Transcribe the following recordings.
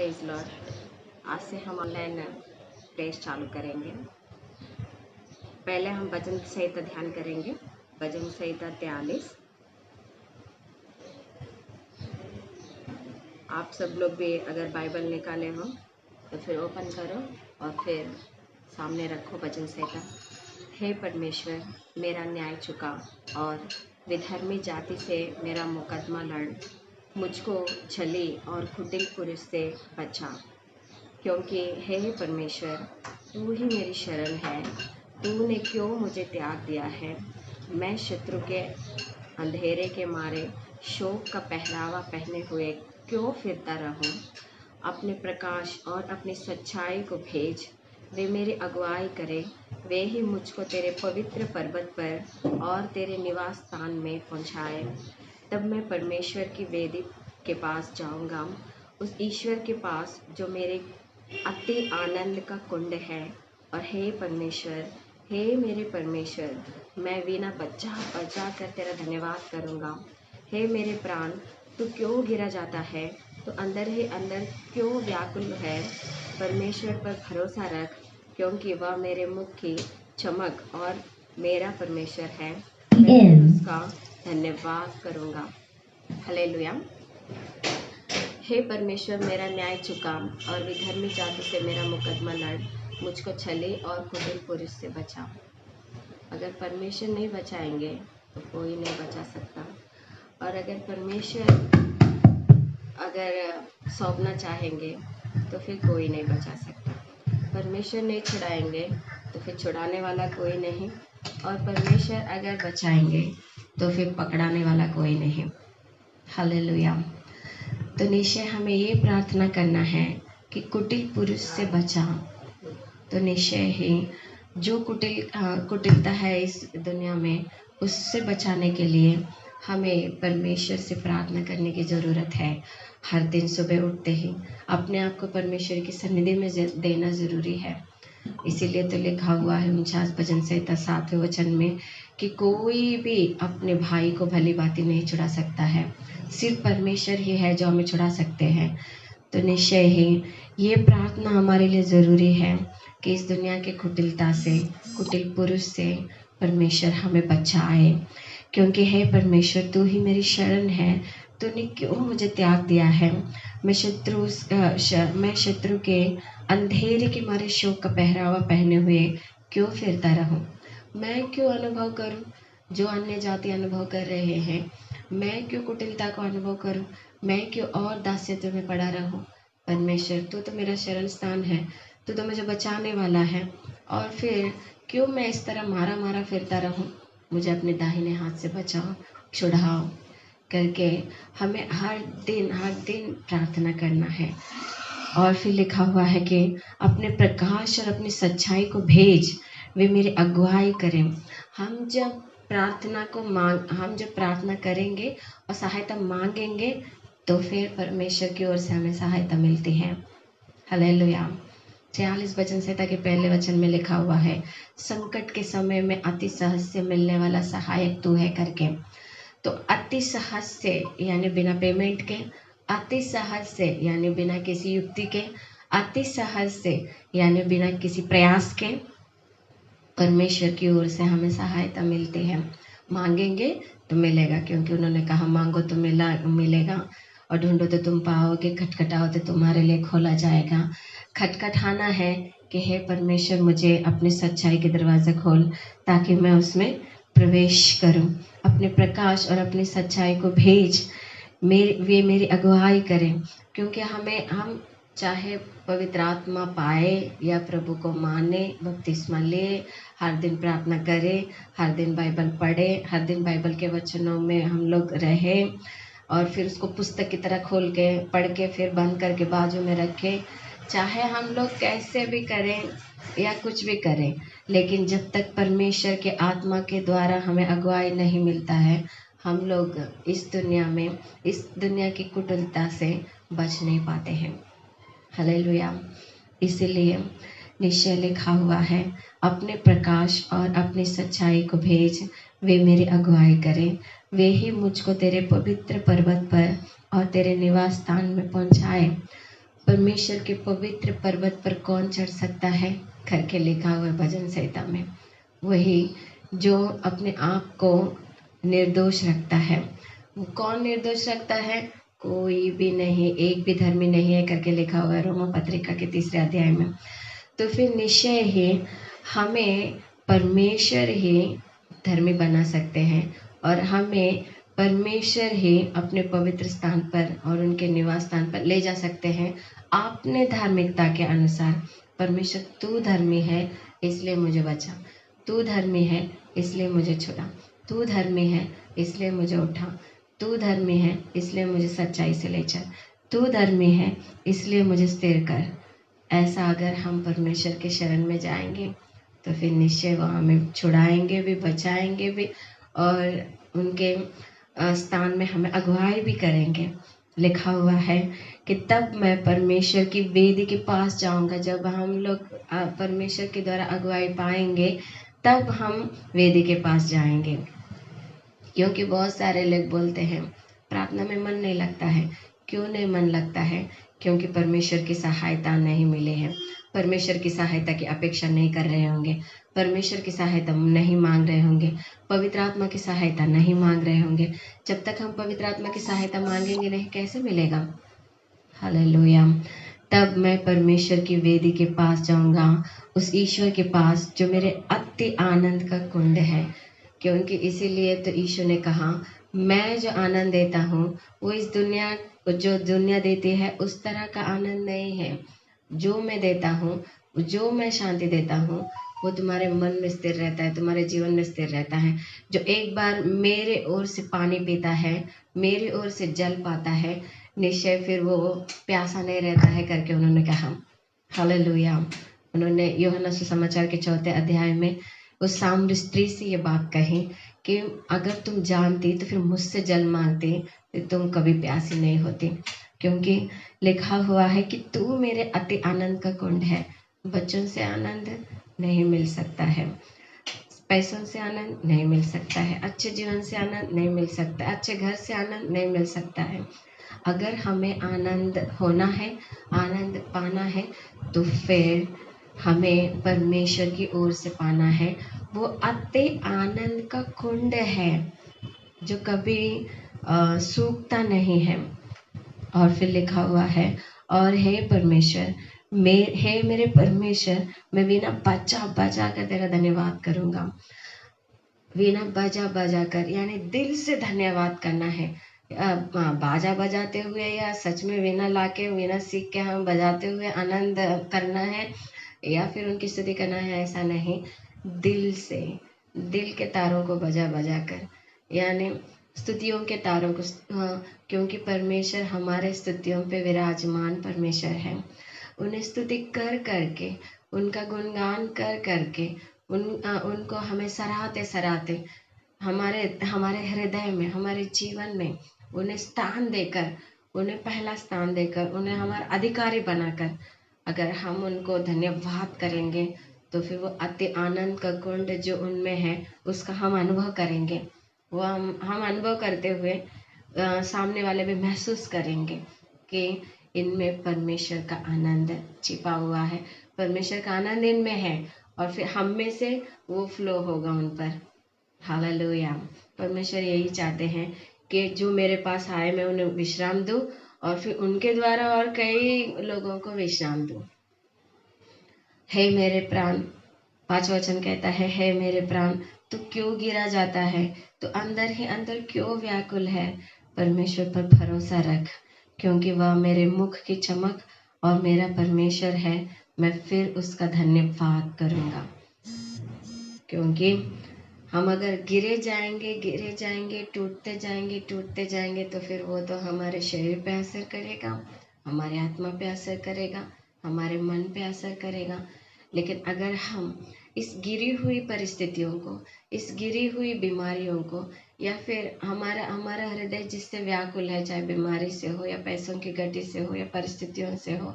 Praise Lord. आज से हम ऑनलाइन प्रेस चालू करेंगे। पहले हम भजन संहिता ध्यान करेंगे। भजन संहिता 43। आप सब लोग भी अगर बाइबल निकाले हो तो फिर ओपन करो और फिर सामने रखो भजन संहिता। हे परमेश्वर, मेरा न्याय चुका और विधर्मी जाति से मेरा मुकदमा लड़, मुझको छली और कुटिल पुरुष से बचा। क्योंकि हे परमेश्वर, तू ही मेरी शरण है। तूने क्यों मुझे त्याग दिया है? मैं शत्रु के अंधेरे के मारे शोक का पहरावा पहने हुए क्यों फिरता रहूं? अपने प्रकाश और अपनी सच्चाई को भेज, वे मेरी अगुवाई करे। वे ही मुझको तेरे पवित्र पर्वत पर और तेरे निवास स्थान में पहुँचाए। तब मैं परमेश्वर की वेदी के पास जाऊंगा, उस ईश्वर के पास जो मेरे अति आनंद का कुंड है। और हे परमेश्वर, हे मेरे परमेश्वर, मैं वीणा बजा कर तेरा धन्यवाद करूंगा। हे मेरे प्राण, तू क्यों गिरा जाता है? तो अंदर ही अंदर क्यों व्याकुल है? परमेश्वर पर भरोसा रख, क्योंकि वह मेरे मुख की चमक और मेरा परमेश्वर है। मैं उसका धन्यवाद करूंगा। हालेलुया। हे परमेश्वर, मेरा न्याय चुका और विधर्मी जाति से मेरा मुकदमा लड़, मुझको छली और कुटिल पुरुष से बचा। अगर परमेश्वर नहीं बचाएंगे तो कोई नहीं बचा सकता। और अगर परमेश्वर सौंपना चाहेंगे तो फिर कोई नहीं बचा सकता। परमेश्वर नहीं छुड़ाएंगे तो फिर छुड़ाने वाला कोई नहीं। और परमेश्वर अगर बचाएंगे तो फिर पकड़ाने वाला कोई नहीं। हालेलुया। तो निश्चय हमें ये प्रार्थना करना है कि कुटिल पुरुष से बचा। तो निश्चय ही जो कुटिलता है इस दुनिया में, उससे बचाने के लिए हमें परमेश्वर से प्रार्थना करने की ज़रूरत है। हर दिन सुबह उठते ही अपने आप को परमेश्वर की सन्निधि में देना ज़रूरी है। इसीलिए तो लिखा हुआ है 49 भजन संहिता 7वें वचन में कि कोई भी अपने भाई को भली बातें नहीं छुड़ा सकता है, सिर्फ परमेश्वर ही है जो हमें छुड़ा सकते हैं। तो निश्चय ही ये प्रार्थना हमारे लिए ज़रूरी है कि इस दुनिया के कुटिलता से, कुटिल पुरुष से परमेश्वर हमें बचाए। क्योंकि हे परमेश्वर, तू ही मेरी शरण है। तूने क्यों मुझे त्याग दिया है? मैं शत्रु के अंधेरे के मारे शोक का पहरावा पहने हुए क्यों फिरता रहूं? मैं क्यों अनुभव करूं जो अन्य जाति अनुभव कर रहे हैं? मैं क्यों कुटिलता को अनुभव करूं? मैं क्यों और दास्यत्व में पड़ा रहूं? परमेश्वर, तू तो मेरा शरण स्थान है, तू तो मुझे बचाने वाला है। और फिर क्यों मैं इस तरह मारा फिरता रहूं? मुझे अपने दाहिने हाथ से बचाओ, छुड़ाओ करके हमें हर दिन प्रार्थना करना है। और फिर लिखा हुआ है कि अपने प्रकाश और अपनी सच्चाई को भेज, वे मेरी अगुवाई करें। हम जब प्रार्थना करेंगे और सहायता मांगेंगे तो फिर परमेश्वर की ओर से हमें सहायता मिलती है। हालेलुया। 46 भजन संहिता के पहले वचन में लिखा हुआ है, संकट के समय में अति सहज से मिलने वाला सहायक तू है करके। तो अति सहज से यानी बिना पेमेंट के, अति सहज से यानी बिना किसी युक्ति के, अति सहज से यानी बिना किसी प्रयास के परमेश्वर की ओर से हमें सहायता मिलती है। मांगेंगे तो मिलेगा, क्योंकि उन्होंने कहा मांगो तो मिलेगा, और ढूंढो तो तुम पाओगे, खटखटाओ तो तुम्हारे लिए खोला जाएगा। खटखटाना है कि हे परमेश्वर, मुझे अपनी सच्चाई के दरवाजे खोल ताकि मैं उसमें प्रवेश करूं। अपने प्रकाश और अपनी सच्चाई को भेज, वे मेरी अगुवाई करें। क्योंकि हम चाहे पवित्र आत्मा पाए या प्रभु को माने, बपतिस्मा ले, हर दिन प्रार्थना करें, हर दिन बाइबल पढ़े, हर दिन बाइबल के वचनों में हम लोग रहे और फिर उसको पुस्तक की तरह खोल के पढ़ के फिर बंद करके बाजू में रखें, चाहे हम लोग कैसे भी करें या कुछ भी करें, लेकिन जब तक परमेश्वर के आत्मा के द्वारा हमें अगुवाई नहीं मिलता है, हम लोग इस दुनिया की कुटिलता से बच नहीं पाते हैं। हालेलुया। इसीलिए निश्चय लिखा हुआ है, अपने प्रकाश और अपनी सच्चाई को भेज, वे मेरी अगुवाई करें। वे ही मुझको तेरे पवित्र पर्वत पर और तेरे निवास स्थान में पहुंचाए। परमेश्वर के पवित्र पर्वत पर कौन चढ़ सकता है करके लिखा हुआ है भजन संहिता में। वही जो अपने आप को निर्दोष रखता है। वो कौन निर्दोष रखता है? कोई भी नहीं, एक भी धर्मी नहीं है करके लिखा हुआ है रोमा पत्रिका के 3 अध्याय में। तो फिर निश्चय ही हमें परमेश्वर ही धर्मी बना सकते हैं और हमें परमेश्वर ही अपने पवित्र स्थान पर और उनके निवास स्थान पर ले जा सकते हैं अपने धार्मिकता के अनुसार। परमेश्वर तू धर्मी है इसलिए मुझे बचा, तू धर्मी है इसलिए मुझे छुड़ा, तू धर्मी है इसलिए मुझे उठा, तू धर्मी है इसलिए मुझे सच्चाई से ले चल, तू धर्मी है इसलिए मुझे स्थिर कर। ऐसा अगर हम परमेश्वर के शरण में जाएंगे तो फिर निश्चय वो हमें छुड़ाएंगे भी, बचाएंगे भी और उनके स्थान में हमें अगुवाई भी करेंगे। लिखा हुआ है कि तब मैं परमेश्वर की वेदी के पास जाऊंगा। जब हम लोग परमेश्वर के द्वारा अगुवाई पाएंगे तब हम वेदी के पास जाएंगे। क्योंकि बहुत सारे लोग बोलते हैं प्रार्थना में मन नहीं लगता है। क्यों नहीं मन लगता है? क्योंकि परमेश्वर की सहायता नहीं मिले हैं, परमेश्वर की सहायता की अपेक्षा नहीं कर रहे होंगे, परमेश्वर की सहायता नहीं मांग रहे होंगे, पवित्र आत्मा की सहायता नहीं मांग रहे होंगे। जब तक हम पवित्र आत्मा की सहायता मांगेंगे नहीं, कैसे मिलेगा? हालेलुया। तब मैं परमेश्वर की वेदी के पास जाऊंगा, उस ईश्वर के पास जो मेरे अति आनंद का कुंड है। क्योंकि इसीलिए तो ईश्वर ने कहा मैं जो आनंद देता हूँ वो इस दुनिया जो दुनिया देती है उस तरह का आनंद नहीं है। जो मैं देता हूँ, जो मैं शांति देता हूँ वो तुम्हारे मन में स्थिर रहता है, तुम्हारे जीवन में स्थिर रहता है। जो एक बार मेरे ओर से पानी पीता है, मेरी ओर से जल पाता है, निश्चय फिर वो प्यासा नहीं रहता है करके उन्होंने कहा। हालेलुया। उन्होंने यूहन्ना सुसमाचार के 4 अध्याय में उस साम्र स्त्री से ये बात कही कि अगर तुम जानती तो फिर मुझसे जल मांगती तो तुम कभी प्यासी नहीं होती। क्योंकि लिखा हुआ है कि तू मेरे अति आनंद का कुंड है। बच्चों से आनंद नहीं मिल सकता है, पैसों से आनंद नहीं मिल सकता है, अच्छे जीवन से आनंद नहीं मिल सकता, अच्छे घर से आनंद नहीं मिल सकता है। अगर हमें आनंद होना है, आनंद पाना है तो फिर हमें परमेश्वर की ओर से पाना है। वो अति आनंद का कुंड है जो कभी सूखता नहीं है। और फिर लिखा हुआ है और हे परमेश्वर, हे मेरे परमेश्वर, मैं वीणा बजा बजा कर तेरा धन्यवाद करूंगा। वीणा बजा बजा कर यानी दिल से धन्यवाद करना है। बाजा बजाते हुए या सच में वीणा लाके वीणा सीख के हम बजाते हुए आनंद करना है या फिर उनकी स्तुति करना है, ऐसा नहीं। दिल से, दिल के तारों को बजा बजा कर, यानी स्तुतियों के तारों को, क्योंकि परमेश्वर हमारे स्तुतियों पे विराजमान परमेश्वर है। उन्हें स्तुति कर करके, उनका गुणगान कर करके, उनको हमें सराहते सराहते हमारे हृदय में, हमारे जीवन में उन्हें स्थान देकर, उन्हें पहला स्थान देकर, उन्हें हमारा अधिकारी बनाकर अगर हम उनको धन्यवाद करेंगे तो फिर वो अति आनंद का कुंड जो उनमें है उसका हम अनुभव करेंगे। वो हम अनुभव करते हुए सामने वाले भी महसूस करेंगे कि इनमें परमेश्वर का आनंद छिपा हुआ है, परमेश्वर का आनंद इनमें है और फिर हम में से वो फ्लो होगा उन पर। हालेलुया। परमेश्वर यही चाहते हैं कि जो मेरे पास आए मैं उन्हें विश्राम दूं और फिर उनके द्वारा और कई लोगों को विश्राम दूं। हे मेरे प्राण, 5 वचन कहता है, हे मेरे प्राण तू क्यों गिरा जाता है, तो अंदर ही अंदर क्यों व्याकुल है। परमेश्वर पर भरोसा रख, क्योंकि वह मेरे मुख की चमक और मेरा परमेश्वर है, मैं फिर उसका धन्यवाद करूंगा। क्योंकि हम अगर गिरे जाएंगे, टूटते जाएंगे तो फिर वो तो हमारे शरीर पे असर करेगा, हमारे आत्मा पे असर करेगा, हमारे मन पे असर करेगा। लेकिन अगर हम इस गिरी हुई परिस्थितियों को, इस गिरी हुई बीमारियों को, या फिर हमारा हृदय जिससे व्याकुल है, चाहे बीमारी से हो या पैसों की घटी से हो या परिस्थितियों से हो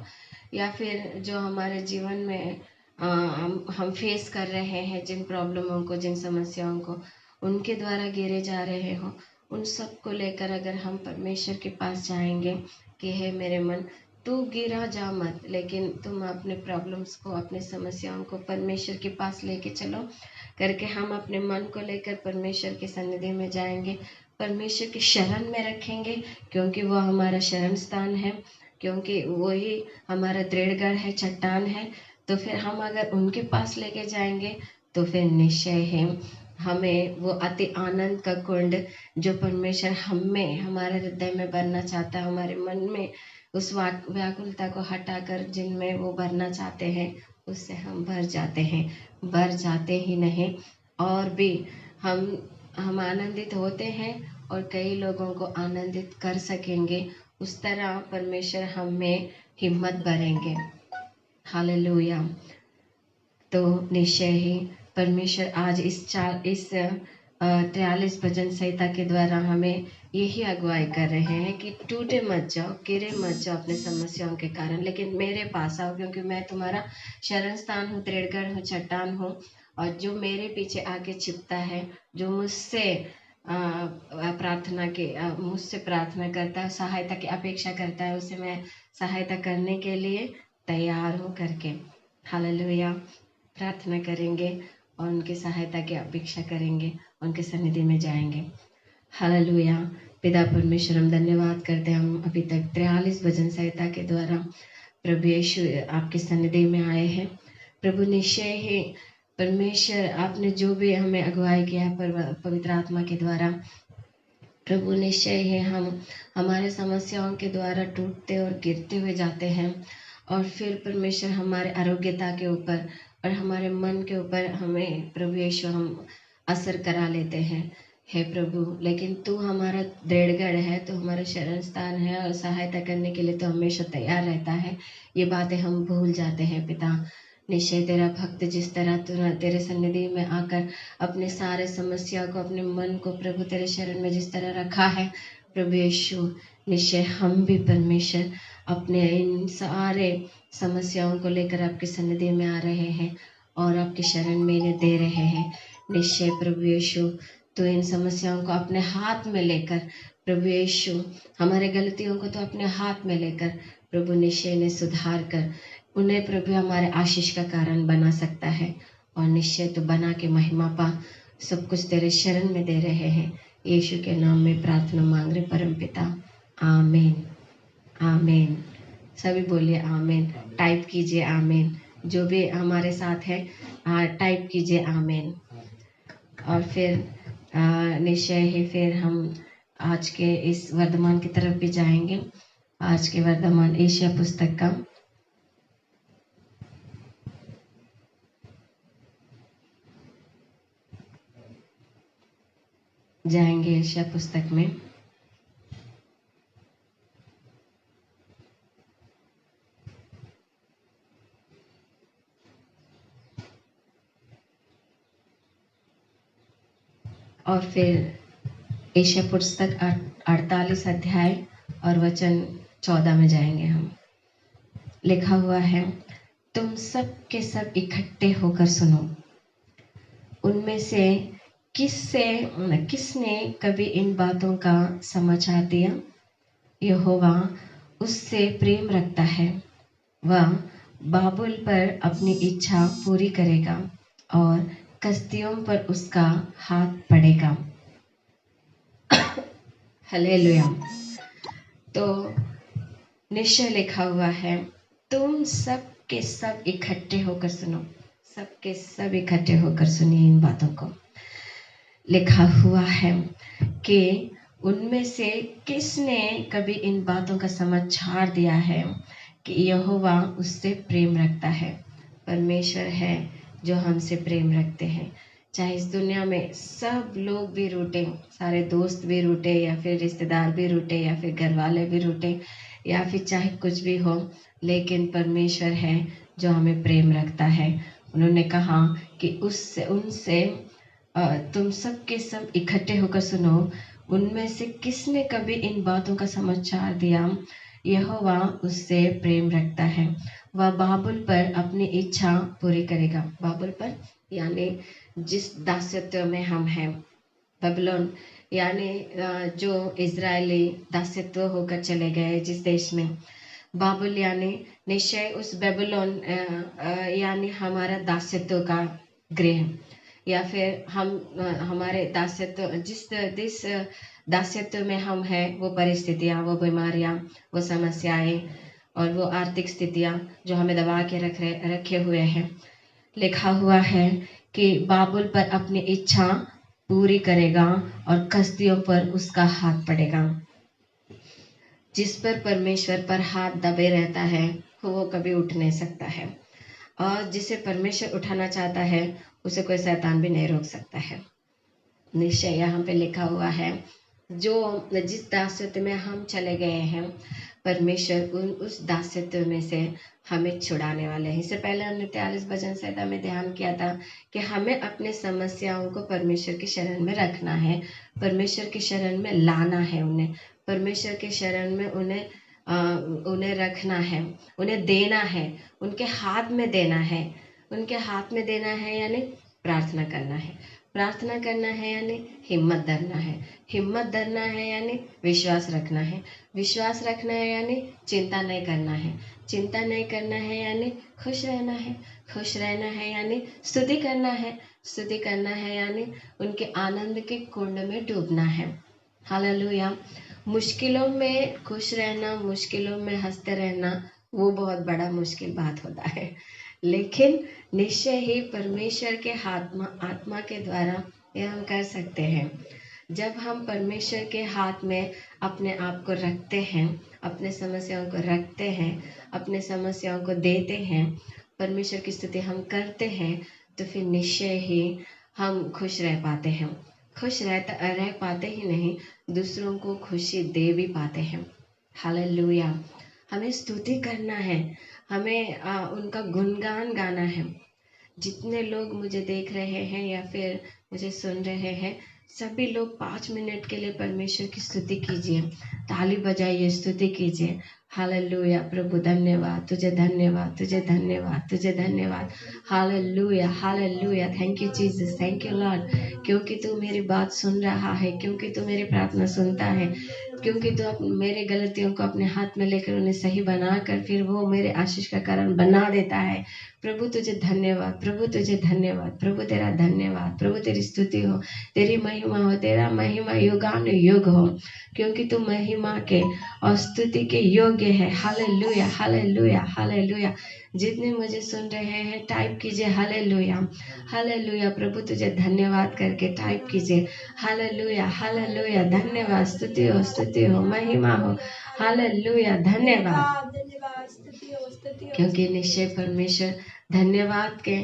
या फिर जो हमारे जीवन में हम फेस कर रहे हैं, जिन प्रॉब्लमों को, जिन समस्याओं को उनके द्वारा गिरे जा रहे हो, उन सब को लेकर अगर हम परमेश्वर के पास जाएंगे कि हे मेरे मन तू गिरा जा मत, लेकिन तुम अपने प्रॉब्लम्स को, अपने समस्याओं को परमेश्वर के पास लेके चलो करके हम अपने मन को लेकर परमेश्वर की सन्निधि में जाएंगे, परमेश्वर की शरण में रखेंगे, क्योंकि वो हमारा शरण स्थान है, क्योंकि वही हमारा दृढ़गढ़ है, चट्टान है। तो फिर हम अगर उनके पास लेके जाएंगे तो फिर निश्चय है हमें वो अति आनंद का कुंड जो परमेश्वर हमें हमारे हृदय में भरना चाहता है, हमारे मन में उस व्याकुलता को हटाकर जिनमें वो भरना चाहते हैं, उससे हम भर जाते हैं। भर जाते ही नहीं, और भी हम आनंदित होते हैं और कई लोगों को आनंदित कर सकेंगे। उस तरह परमेश्वर हमें हिम्मत भरेंगे। हालेलुया। तो निश्चय ही परमेश्वर आज इस 43 भजन संहिता के द्वारा हमें यही अगुवाई कर रहे हैं कि टूटे मत जाओ, गिरे मत जाओ अपने समस्याओं के कारण, लेकिन मेरे पास आओ, क्योंकि मैं तुम्हारा शरण स्थान हूँ, दृढ़गढ़ हूँ, चट्टान हूँ। और जो मेरे पीछे आके छिपता है, जो मुझसे मुझसे प्रार्थना करता है, सहायता की अपेक्षा करता है, उसे मैं सहायता करने के लिए तैयार हूँ करके। हालेलुया। प्रार्थना करेंगे और उनकी सहायता की अपेक्षा करेंगे, उनके सन्निधि में जाएंगे। हालेलुया। पिता परमेश्वर, हम धन्यवाद करते हैं, हम अभी तक 43 भजन संहिता के द्वारा प्रभु यीशु आपकी सन्निधि में आए हैं। प्रभु निश्चय ही परमेश्वर आपने जो भी हमें अगुवाई किया है पवित्र आत्मा के द्वारा, प्रभु निश्चय ही हम हमारे समस्याओं के द्वारा टूटते और गिरते हुए जाते हैं, और फिर परमेश्वर हमारे आरोग्यता के ऊपर और हमारे मन के ऊपर हमें प्रभु यीशु हम असर करा लेते हैं। हे प्रभु, लेकिन तू हमारा दृढ़गढ़ है, तो हमारा शरण स्थान है, और सहायता करने के लिए तो हमेशा तैयार रहता है। ये बातें हम भूल जाते हैं पिता। निश्चय तेरा भक्त जिस तरह तेरे सन्निधि में आकर अपने सारे समस्या को, अपने मन को प्रभु तेरे शरण में जिस तरह रखा है, प्रभु यीशु निश्चय हम भी परमेश्वर अपने इन सारे समस्याओं को लेकर आपकी सन्निधि में आ रहे हैं और आपकी शरण में इन्हें दे रहे हैं। निश्चय प्रभु यीशु तो इन समस्याओं को अपने हाथ में लेकर, प्रभु यीशु हमारे गलतियों को तो अपने हाथ में लेकर प्रभु निश्चय ने सुधार कर उन्हें प्रभु हमारे आशीष का कारण बना सकता है, और निश्चय तो बना के महिमा पा सब कुछ तेरे शरण में दे रहे हैं। यीशु के नाम में प्रार्थना मांग रहे परम पिता, आमीन। आमीन। सभी बोलिए आमीन। टाइप कीजिए आमीन। जो भी हमारे साथ है टाइप कीजिए आमीन। और फिर निश्चय ही फिर हम आज के इस वर्तमान की तरफ भी जाएंगे। आज के वर्तमान एशिया पुस्तक का जाएंगे, एशिया पुस्तक में और फिर एशिया पुस्तक 48 अध्याय और वचन 14 में जाएंगे हम। लिखा हुआ है, तुम सब के सब इकट्ठे होकर सुनो, उनमें से किसने कभी इन बातों का समाचार दिया? यहोवा उससे प्रेम रखता है, वह बाबुल पर अपनी इच्छा पूरी करेगा और कसदियों पर उसका हाथ पड़ेगा। हालेलुया। तो निश्चय लिखा हुआ है, तुम सब के सब इकट्ठे होकर सुनो, सब के सब इकट्ठे होकर सुनिए इन बातों को। लिखा हुआ है कि उनमें से किसने कभी इन बातों का समाचार दिया है कि यहोवा उससे प्रेम रखता है। परमेश्वर है जो हमसे प्रेम रखते हैं। चाहे इस दुनिया में सब लोग भी रूठे, सारे दोस्त भी रूठे, या फिर रिश्तेदार भी रूठे, या फिर घर वाले भी रूठे, या फिर चाहे कुछ भी हो, लेकिन परमेश्वर है जो हमें प्रेम रखता है। उन्होंने कहा कि उनसे तुम सब के सब इकट्ठे होकर सुनो, उनमें से किसने कभी इन बातों का समाचार दिया? यहोवा उससे प्रेम रखता है, वह बाबुल पर अपनी इच्छा पूरी करेगा। बाबुल पर यानी जिस दासत्व में हम हैं, बबलोन यानी जो इजरायली दासत्व होकर चले गए जिस देश में, बाबुल यानी निश्चय उस बेबीलोन यानी हमारा दासत्व का गृह, या फिर हम हमारे दासत्व जिस दासत्व में हम हैं, वो परिस्थितियाँ, वो बीमारियाँ, वो समस्याएं और वो आर्थिक स्थितियाँ जो हमें दबा के रखे हुए हैं। लिखा हुआ है कि बाबुल पर अपनी इच्छा पूरी करेगा और कसदियों पर उसका हाथ पड़ेगा। जिस पर परमेश्वर पर हाथ दबे रहता है वो कभी उठ नहीं सकता है, और जिसे परमेश्वर उठाना चाहता है उसे कोई शैतान भी नहीं रोक सकता है। निश्चय यहाँ पे लिखा हुआ है, जो जिस दासत्व में हम चले गए हैं, परमेश्वर उस दासत्व में से हमें छुड़ाने वाले हैं। इससे पहले हमने 43 भजन संहिता में ध्यान किया था कि हमें अपने समस्याओं को परमेश्वर की शरण में रखना है, परमेश्वर की शरण में लाना है, उन्हें परमेश्वर के शरण में उन्हें रखना है, उन्हें देना है, उनके हाथ में देना है। उनके हाथ में देना है यानी प्रार्थना करना है, प्रार्थना करना है यानी हिम्मत धरना है, हिम्मत धरना है यानी विश्वास रखना है, विश्वास रखना है यानी चिंता नहीं करना है, चिंता नहीं करना है यानी खुश रहना है, खुश रहना है यानी स्तुति करना है, स्तुति करना है यानी उनके आनंद के कुंड में डूबना है। हालेलुया। मुश्किलों में खुश रहना, मुश्किलों में हंसते रहना, वो बहुत बड़ा मुश्किल बात होता है, लेकिन निश्चय ही परमेश्वर के आत्मा के द्वारा यह हम कर सकते हैं। जब हम परमेश्वर के हाथ में अपने आप को रखते हैं, अपने समस्याओं को रखते हैं, अपने समस्याओं को देते हैं, परमेश्वर की स्तुति हम करते हैं, तो फिर निश्चय ही हम खुश रह पाते हैं। खुश रह पाते ही नहीं, दूसरों को खुशी दे भी पाते हैं। हालेलुया। हमें स्तुति करना है, हमें उनका गुणगान गाना है। जितने लोग मुझे देख रहे हैं या फिर मुझे सुन रहे हैं, सभी लोग 5 मिनट के लिए परमेश्वर की स्तुति कीजिए, ताली बजाइए, स्तुति कीजिए। हालेलुया। प्रभु धन्यवाद, तुझे धन्यवाद, तुझे धन्यवाद, तुझे धन्यवाद। Hallelujah, hallelujah. Thank you Jesus, thank you Lord, क्योंकि तू मेरी बात सुन रहा है, क्योंकि तू मेरी प्रार्थना सुनता है, क्योंकि तू मेरे गलतियों को अपने हाथ में लेकर उन्हें सही बनाकर फिर वो मेरे आशीष का कारण बना देता है। प्रभु तुझे धन्यवाद, प्रभु तुझे धन्यवाद, प्रभु तेरा धन्यवाद, प्रभु तेरी स्तुति हो, तेरी महिमा हो, तेरा महिमा युगान युग हो, क्योंकि तू महिमा के और स्तुति के योग्य है। Hallelujah, hallelujah, hallelujah. जितने मुझे सुन रहे हैं टाइप कीजिए हालेलुया, हालेलुया। प्रभु तुझे धन्यवाद करके टाइप कीजिए हालेलुया, हालेलुया। धन्यवाद, स्तुति हो, स्तुति हो, महिमा हो। हालेलुया, धन्यवाद, क्योंकि निश्चय परमेश्वर धन्यवाद के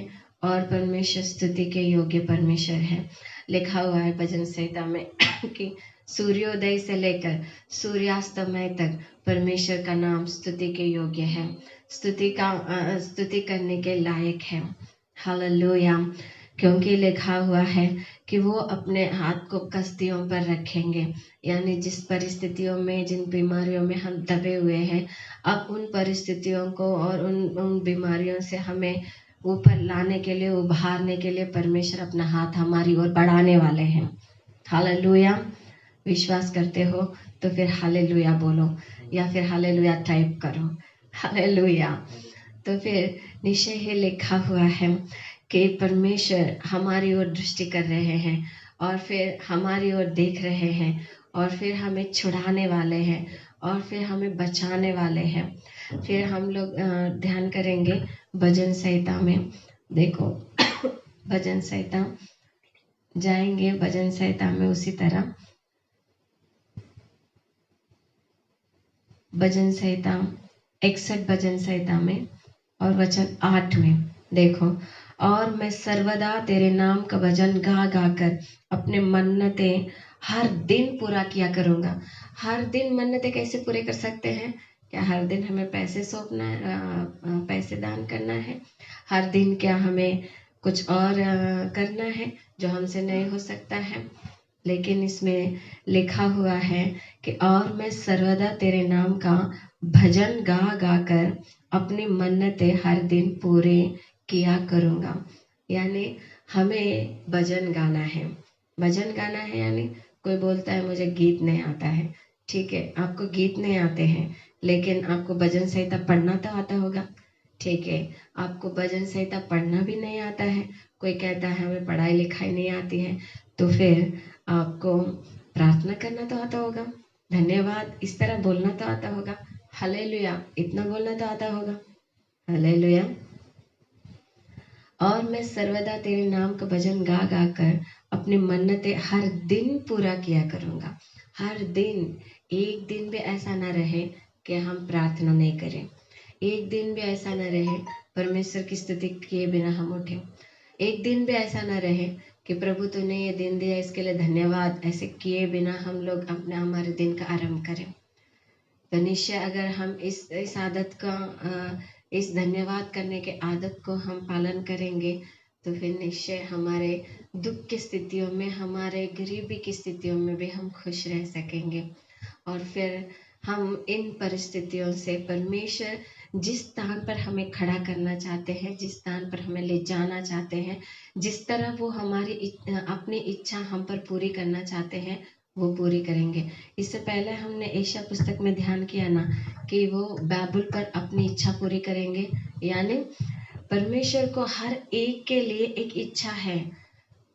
और परमेश्वर स्तुति के योग्य परमेश्वर है। लिखा हुआ है भजन संहिता में कि सूर्योदय से लेकर सूर्यास्तमय तक परमेश्वर का नाम स्तुति के योग्य है, स्तुति करने के लायक है। हालेलुया। क्योंकि लिखा हुआ है कि वो अपने हाथ को कसदियों पर रखेंगे, यानी जिस परिस्थितियों में, जिन बीमारियों में हम दबे हुए हैं, अब उन परिस्थितियों को और उन बीमारियों से हमें ऊपर लाने के लिए, उभारने के लिए परमेश्वर अपना हाथ हमारी ओर बढ़ाने वाले हैं। हालेलुया। विश्वास करते हो तो फिर हालेलुया बोलो, या फिर हालेलुया टाइप करो। हालेलुया। तो फिर निश्चय ही लिखा हुआ है कि परमेश्वर हमारी ओर दृष्टि कर रहे हैं और फिर हमारी ओर देख रहे हैं और फिर हमें छुड़ाने वाले हैं और फिर हमें बचाने वाले हैं। फिर हम लोग ध्यान करेंगे भजन संहिता में। देखो भजन संहिता जाएंगे, भजन संहिता में उसी तरह भजन संहिता 61 भजन संहिता में और वचन 8 में देखो, और मैं सर्वदा तेरे नाम का भजन गा गा कर अपने मन्नतें हर दिन पूरा किया करूँगा। हर दिन मन्नतें कैसे पूरे कर सकते हैं? क्या हर दिन हमें पैसे सौंपना है, पैसे दान करना है? हर दिन क्या हमें कुछ और करना है जो हमसे नहीं हो सकता है? लेकिन इसमें लिखा हुआ है कि और मैं सर्वदा तेरे नाम का भजन गा गा कर अपनी मन्नतें हर दिन पूरे किया करूँगा। यानी हमें भजन गाना है, भजन गाना है। यानी कोई बोलता है मुझे गीत नहीं आता है, ठीक है, आपको गीत नहीं आते हैं, लेकिन आपको भजन संहिता पढ़ना तो आता होगा, ठीक है। आपको भजन संहिता पढ़ना भी नहीं आता है, कोई कहता है हमें पढ़ाई लिखाई नहीं आती है, तो फिर आपको प्रार्थना करना तो आता होगा, धन्यवाद इस तरह बोलना तो आता होगा, हालेलुया इतना बोलना तो आता होगा, हालेलुया। और मैं सर्वदा तेरे नाम का भजन गा गा कर अपनी मन्नतें हर दिन पूरा किया करूँगा। हर दिन, एक दिन भी ऐसा ना रहे कि हम प्रार्थना नहीं करें, एक दिन भी ऐसा ना रहे परमेश्वर की स्तुति किए बिना हम उठें, एक दिन भी ऐसा ना रहे कि प्रभु तूने ये दिन दिया इसके लिए धन्यवाद, ऐसे किए बिना हम लोग अपने हमारे दिन का आरंभ करें। तो निश्चय अगर हम इस आदत का इस धन्यवाद करने के आदत को हम पालन करेंगे तो फिर निश्चय हमारे दुख की स्थितियों में, हमारे गरीबी की स्थितियों में भी हम खुश रह सकेंगे। और फिर हम इन परिस्थितियों से परमेश्वर जिस स्थान पर हमें खड़ा करना चाहते हैं, जिस स्थान पर हमें ले जाना चाहते हैं, जिस तरह वो हमारी अपनी इच्छा हम पर पूरी करना चाहते हैं वो पूरी करेंगे। इससे पहले हमने एशिया पुस्तक में ध्यान किया ना कि वो बाबुल पर अपनी इच्छा पूरी करेंगे, यानी परमेश्वर को हर एक के लिए एक इच्छा है।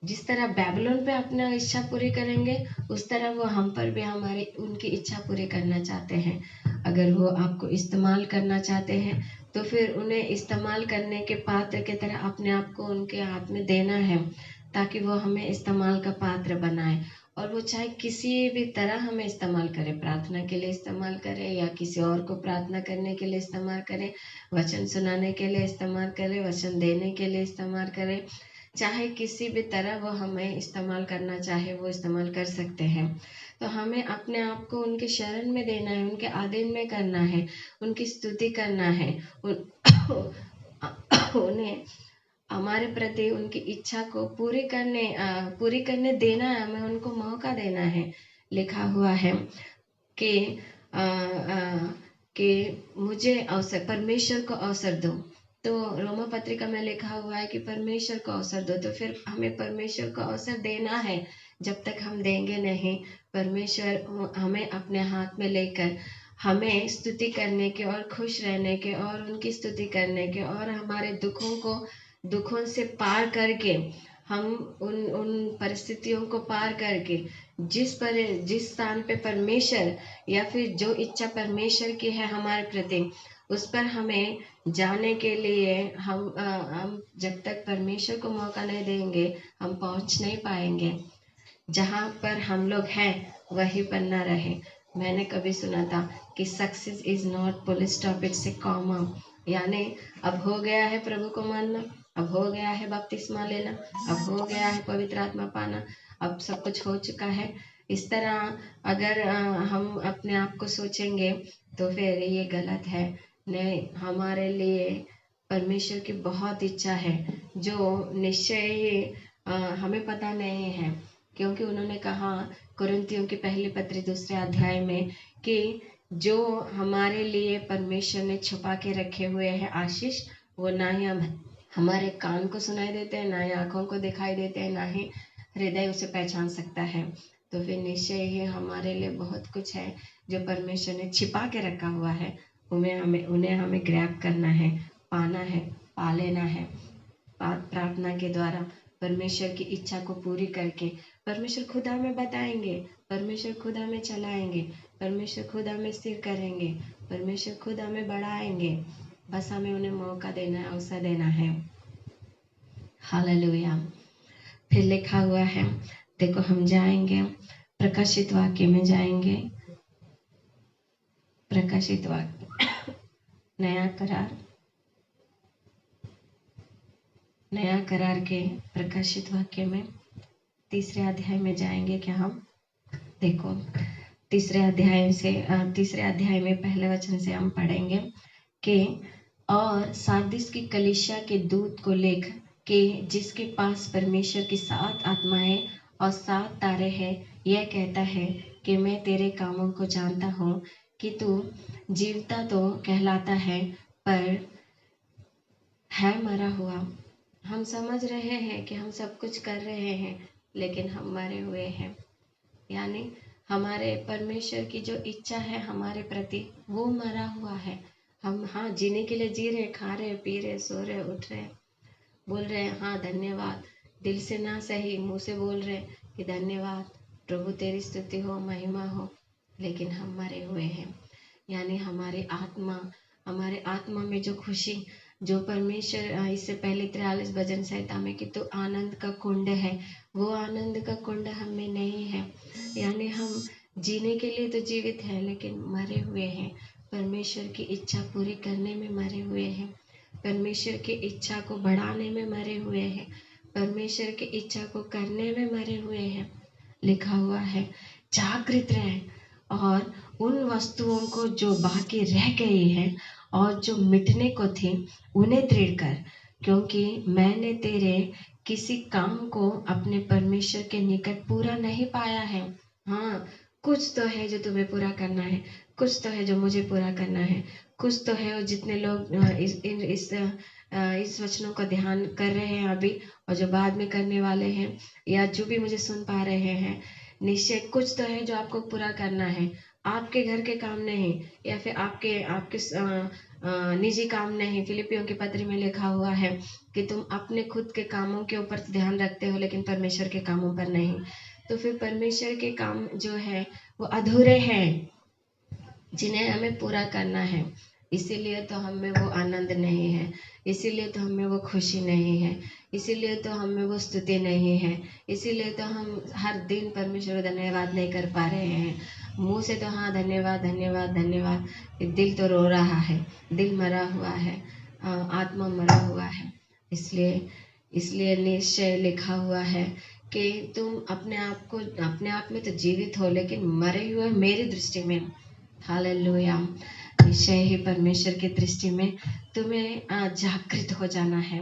जिस तरह बेबीलोन पे अपना इच्छा पूरी करेंगे उस तरह वो हम पर भी हमारी उनकी इच्छा पूरी करना चाहते हैं। अगर वो आपको इस्तेमाल करना चाहते हैं तो फिर उन्हें इस्तेमाल करने के पात्र की तरह अपने आप को उनके हाथ में देना है ताकि वो हमें इस्तेमाल का पात्र बनाए। और वो चाहे किसी भी तरह हमें इस्तेमाल करे, प्रार्थना के लिए इस्तेमाल करे या किसी और को प्रार्थना करने के लिए इस्तेमाल करे, वचन सुनाने के लिए इस्तेमाल करे, वचन देने के लिए इस्तेमाल करे, चाहे किसी भी तरह वो हमें इस्तेमाल करना चाहे वो इस्तेमाल कर सकते हैं। तो हमें अपने आप को उनके शरण में देना है, उनके आधीन में करना है, उनकी स्तुति करना है, उन्हें हमारे प्रति उनकी इच्छा को पूरी करने देना है, हमें उनको मौका देना है। लिखा हुआ है कि मुझे अवसर, परमेश्वर को अवसर दो। तो रोमा पत्रिका में लिखा हुआ है कि परमेश्वर को अवसर दो, तो फिर हमें परमेश्वर को अवसर देना है। जब तक हम देंगे नहीं, परमेश्वर हमें अपने हाथ में लेकर हमें स्तुति करने के और खुश रहने के और उनकी स्तुति करने के और हमारे दुखों से पार करके हम उन परिस्थितियों को पार करके जिस स्थान पे परमेश्वर या फिर जो इच्छा परमेश्वर की है हमारे प्रति, उस पर हमें जाने के लिए हम जब तक परमेश्वर को मौका नहीं देंगे हम पहुंच नहीं पाएंगे। जहाँ पर हम लोग हैं वहीं पर न रहे। मैंने कभी सुना था कि success is not full stop, it's a comma, यानी अब हो गया है प्रभु को मानना, अब हो गया है बपतिस्मा लेना, अब हो गया है पवित्र आत्मा पाना, अब सब कुछ हो चुका है। इस तरह अगर हम अपने आप को सोचेंगे तो फिर ये गलत है। नहीं, हमारे लिए परमेश्वर की बहुत इच्छा है जो निश्चय ही हमें पता नहीं है, क्योंकि उन्होंने कहा कुरिन्थियों की पहली पत्री 2 अध्याय में कि जो हमारे लिए परमेश्वर ने छुपा के रखे हुए हैं आशीष, वो ना ही हमारे कान को सुनाई देते हैं, ना ही आंखों को दिखाई देते हैं, ना ही हृदय उसे पहचान सकता है। तो फिर निश्चय ही हमारे लिए बहुत कुछ है जो परमेश्वर ने छिपा के रखा हुआ है, उन्हें हमें ग्रैब करना है, पाना है, पा लेना है प्रार्थना के द्वारा, परमेश्वर की इच्छा को पूरी करके। परमेश्वर खुद हमें बताएंगे, परमेश्वर खुद हमें चलाएंगे, परमेश्वर खुद हमें स्थिर करेंगे, परमेश्वर खुद हमें बढ़ाएंगे, बस हमें उन्हें मौका देना है, अवसर देना है। हालेलुया। फिर लिखा हुआ है, देखो हम जाएंगे प्रकाशित वाक्य में जाएंगे, प्रकाशित वाक्य नया करार के प्रकाशित वाक्य में 3 अध्याय में जाएंगे क्या हम? देखो 3 अध्याय में पहले वचन से हम पढ़ेंगे कि और सार्दिस की कलीसिया के दूत को लिख कि जिसके पास परमेश्वर की 7 आत्माएं और 7 तारे हैं, यह कहता है कि मैं तेरे कामों को जानता हूँ कि तू जीवता तो कहलाता है पर है मरा हुआ। हम समझ रहे हैं कि हम सब कुछ कर रहे हैं लेकिन हम मरे हुए हैं, यानी हमारे परमेश्वर की जो इच्छा है हमारे प्रति वो मरा हुआ है। हम हाँ जीने के लिए जी रहे, खा रहे, पी रहे, सो रहे, उठ रहे, बोल रहे हैं हाँ धन्यवाद, दिल से ना सही मुंह से बोल रहे कि धन्यवाद प्रभु तेरी स्तुति हो, महिमा हो, लेकिन हम मरे हुए हैं। यानी हमारे आत्मा में जो खुशी, जो परमेश्वर इससे पहले 43 भजन संहिता में कि तो आनंद का कुंड है, वो आनंद का कुंड हम में नहीं है। यानी हम जीने के लिए तो जीवित हैं लेकिन मरे हुए हैं, परमेश्वर की इच्छा पूरी करने में मरे हुए हैं, परमेश्वर की इच्छा को बढ़ाने में मरे हुए हैं, परमेश्वर की इच्छा को करने में मरे हुए हैं। लिखा हुआ है जागृत रहे और उन वस्तुओं को जो बाकी रह गई है और जो मिटने को थी उन्हें दृढ़ कर, क्योंकि मैंने तेरे किसी काम को अपने परमेश्वर के निकट पूरा नहीं पाया है। हाँ, कुछ तो है जो तुम्हें पूरा करना है, कुछ तो है जो मुझे पूरा करना है, कुछ तो है। और जितने लोग इस वचनों का ध्यान कर रहे हैं अभी और जो बाद में करने वाले हैं या जो भी मुझे सुन पा रहे हैं, निश्चय कुछ तो है जो आपको पूरा करना है। आपके घर के काम नहीं या फिर आपके आपके निजी काम नहीं। फिलिपियों की पत्री में लिखा हुआ है कि तुम अपने खुद के कामों के ऊपर ध्यान रखते हो लेकिन परमेश्वर के कामों पर नहीं। तो फिर परमेश्वर के काम जो है वो अधूरे हैं जिन्हें हमें पूरा करना है। इसीलिए तो हमें वो आनंद नहीं है, इसीलिए तो हमें वो खुशी नहीं है, इसीलिए तो हमें वो स्तुति नहीं है, इसीलिए तो हम हर दिन परमेश्वर को धन्यवाद नहीं कर पा रहे हैं। मुंह से तो हाँ धन्यवाद धन्यवाद धन्यवाद, दिल तो रो रहा है, दिल मरा हुआ है, आत्मा मरा हुआ है। इसलिए इसलिए निश्चय लिखा हुआ है कि तुम अपने आप में तो जीवित हो लेकिन मरे हुए मेरी दृष्टि में। हालेलुया। निश्चय ही परमेश्वर की दृष्टि में तुम्हें जागृत हो जाना है,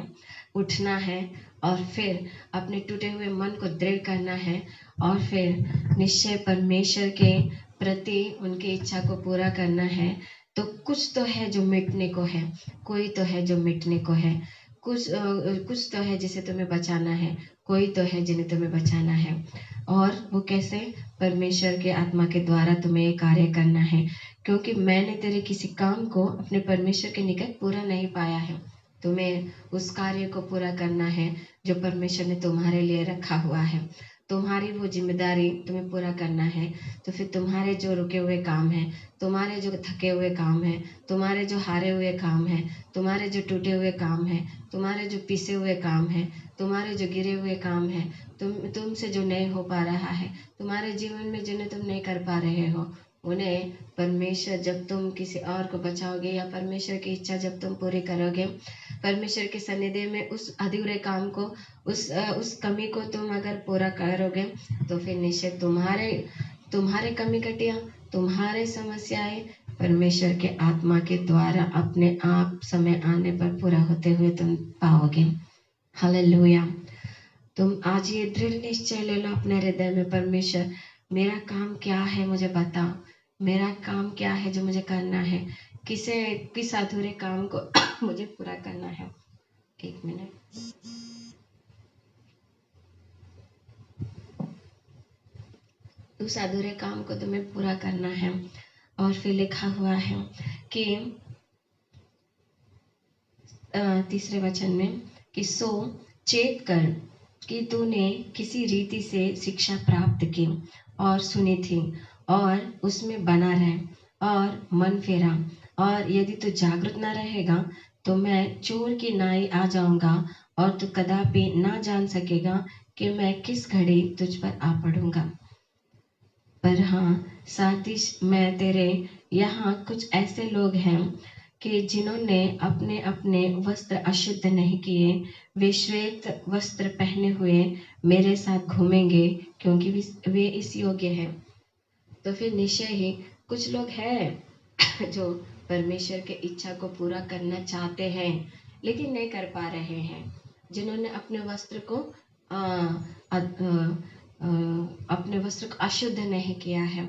उठना है और फिर अपने टूटे हुए मन को दृढ़ करना है और फिर निश्चय परमेश्वर के प्रति उनकी इच्छा को पूरा करना है। तो कुछ तो है जो मिटने को है, कोई तो है जो मिटने को है, कुछ तो है जिसे तुम्हें बचाना है, कोई तो है जिन्हें तुम्हें बचाना है। और वो कैसे? परमेश्वर के आत्मा के द्वारा तुम्हें ये कार्य करना है, क्योंकि मैंने तेरे किसी काम को अपने परमेश्वर के निकट पूरा नहीं पाया है। तुम्हें उस कार्य को पूरा करना है जो परमेश्वर ने तुम्हारे लिए रखा हुआ है। तुम्हारी वो जिम्मेदारी तुम्हें पूरा करना है। तो फिर तुम्हारे जो रुके हुए काम हैं, तुम्हारे जो थके हुए काम हैं, तुम्हारे जो हारे हुए काम हैं, तुम्हारे जो टूटे हुए काम हैं, तुम्हारे जो पिसे हुए काम हैं, तुम्हारे जो गिरे हुए काम हैं, तुमसे जो नहीं हो पा रहा है, तुम्हारे जीवन में जिन्हें तुम नहीं कर पा रहे हो, उन्हें परमेश्वर जब तुम किसी और को बचाओगे या परमेश्वर की इच्छा जब तुम पूरी करोगे, परमेश्वर के सन्निधि में उस अधूरे काम को, उस कमी को तुम अगर पूरा करोगे तो फिर निश्चय तुम्हारे कमी कटिया, तुम्हारे समस्याएं परमेश्वर के आत्मा के द्वारा अपने आप समय आने पर पूरा होते हुए तुम पाओगे। हालेलुया। तुम आज ये दृढ़ निश्चय ले लो अपने हृदय में, परमेश्वर मेरा काम क्या है मुझे बताओ, मेरा काम क्या है जो मुझे करना है, किस अधूरे काम को मुझे पूरा करना है। एक मिनट। उस अधूरे काम को तुम्हें पूरा करना है। और फिर लिखा हुआ है कि तीसरे वचन में कि सो चेत कर कि तूने किसी रीति से शिक्षा प्राप्त की और सुनी थी और उसमें बना रहे और मन फेरा, और यदि तू जागृत न रहेगा तो मैं चोर की नाई आ जाऊंगा और तू कदापि ना जान सकेगा कि मैं किस घड़ी तुझ पर आ पड़ूंगा। पर हाँ, साथ ही मैं तेरे यहाँ कुछ ऐसे लोग हैं कि जिन्होंने अपने अपने वस्त्र अशुद्ध नहीं किए, वे श्वेत वस्त्र पहने हुए मेरे साथ घूमेंगे क्योंकि वे इस योग्य हैं। तो फिर निश्चय ही कुछ लोग हैं जो परमेश्वर के इच्छा को पूरा करना चाहते हैं लेकिन नहीं कर पा रहे हैं, जिन्होंने अपने वस्त्र को अपने वस्त्र को अशुद्ध नहीं किया है।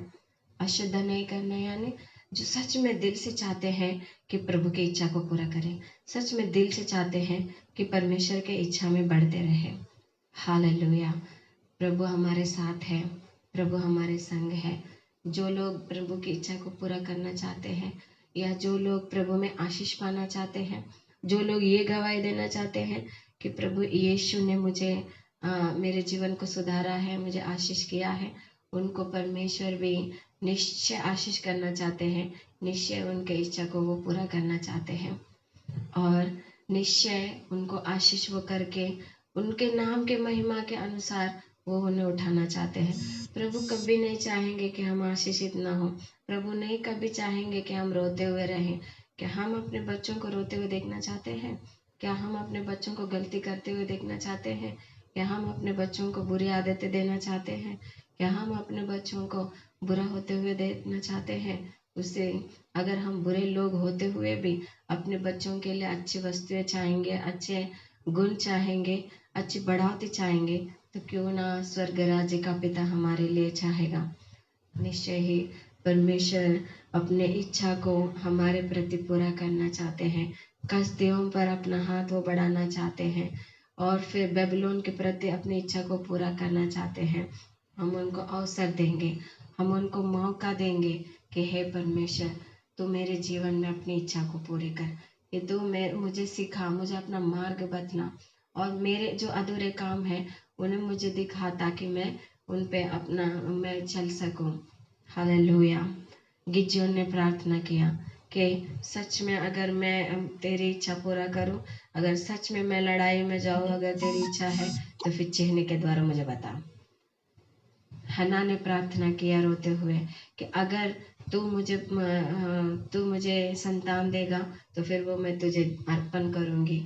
अशुद्ध नहीं करना यानी जो सच में दिल से चाहते हैं कि प्रभु की इच्छा को पूरा करें, सच में दिल से चाहते हैं कि परमेश्वर के इच्छा में बढ़ते रहे। हालेलुया। प्रभु हमारे साथ है, प्रभु हमारे संग है। जो लोग प्रभु की इच्छा को पूरा करना चाहते हैं, या जो लोग प्रभु में आशीष पाना चाहते हैं, जो लोग ये गवाही देना चाहते हैं कि प्रभु यीशु ने मुझे मेरे जीवन को सुधारा है, मुझे आशीष किया है, उनको परमेश्वर भी निश्चय आशीष करना चाहते हैं। निश्चय उनके इच्छा को वो पूरा करना चाहते हैं और निश्चय उनको आशीष वो करके उनके नाम के महिमा के अनुसार वो उन्हें उठाना चाहते हैं। प्रभु कभी नहीं चाहेंगे कि हम आशीषित ना हो। प्रभु नहीं कभी चाहेंगे कि हम रोते हुए रहें। क्या हम अपने बच्चों को रोते हुए देखना चाहते हैं? क्या हम अपने बच्चों को गलती करते हुए देखना चाहते हैं? क्या हम अपने बच्चों को बुरी आदतें देना चाहते हैं? क्या हम अपने बच्चों को बुरा होते हुए देखना चाहते हैं? उससे अगर हम बुरे लोग होते हुए भी अपने बच्चों के लिए अच्छी वस्तुएं चाहेंगे, अच्छे गुण चाहेंगे, अच्छी बढ़ावती चाहेंगे, तो क्यों ना स्वर्ग राज्य का पिता हमारे लिए चाहेगा। निश्चय ही परमेश्वर अपने इच्छा को हमारे प्रति पूरा करना चाहते हैं। कसदियों पर अपना हाथ वो बढ़ाना चाहते हैं और फिर बेबीलोन के प्रति अपनी इच्छा को पूरा करना चाहते हैं। हम उनको अवसर देंगे, हम उनको मौका देंगे कि हे परमेश्वर, तू मेरे जीवन में अपनी इच्छा को पूरी कर, कि तू मुझे सिखा, मुझे अपना मार्ग बतला और मेरे जो अधूरे काम है उन्हें मुझे दिखा, ताकि मैं उन पे अपना मैं चल सकूं। हालेलुया। गिदयोन ने प्रार्थना किया कि सच में अगर मैं तेरी इच्छा पूरा करूं, अगर सच में मैं लड़ाई में जाऊं, अगर तेरी इच्छा है तो फिर चिन्ह के द्वारा मुझे बता। हन्ना ने प्रार्थना किया रोते हुए कि अगर तू मुझे संतान देगा तो फिर वो मैं तुझे अर्पण करूंगी।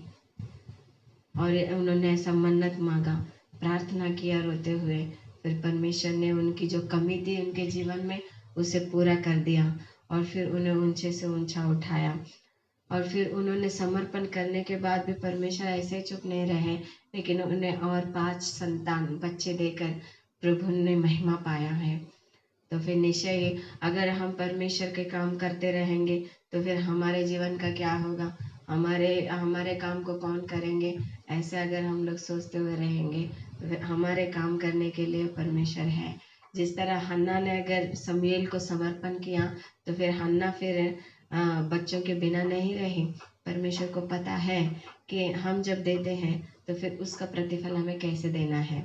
और उन्होंने ऐसा मन्नत मांगा, प्रार्थना किया रोते हुए। फिर परमेश्वर ने उनकी जो कमी थी उनके जीवन में उसे पूरा कर दिया और फिर उन्हें ऊंचे से ऊंचा उठाया। और फिर उन्होंने समर्पण करने के बाद भी परमेश्वर ऐसे चुप नहीं रहे, लेकिन उन्हें और 5 संतान बच्चे देकर प्रभु ने महिमा पाया है। तो फिर निश्चय ही अगर हम परमेश्वर के काम करते रहेंगे तो फिर हमारे जीवन का क्या होगा, हमारे काम को कौन करेंगे, ऐसे अगर हम लोग सोचते हुए रहेंगे तो फिर हमारे काम करने के लिए परमेश्वर है। जिस तरह हन्ना ने अगर शमूएल को समर्पण किया तो फिर हन्ना फिर बच्चों के बिना नहीं रही। परमेश्वर को पता है कि हम जब देते हैं तो फिर उसका प्रतिफल हमें कैसे देना है।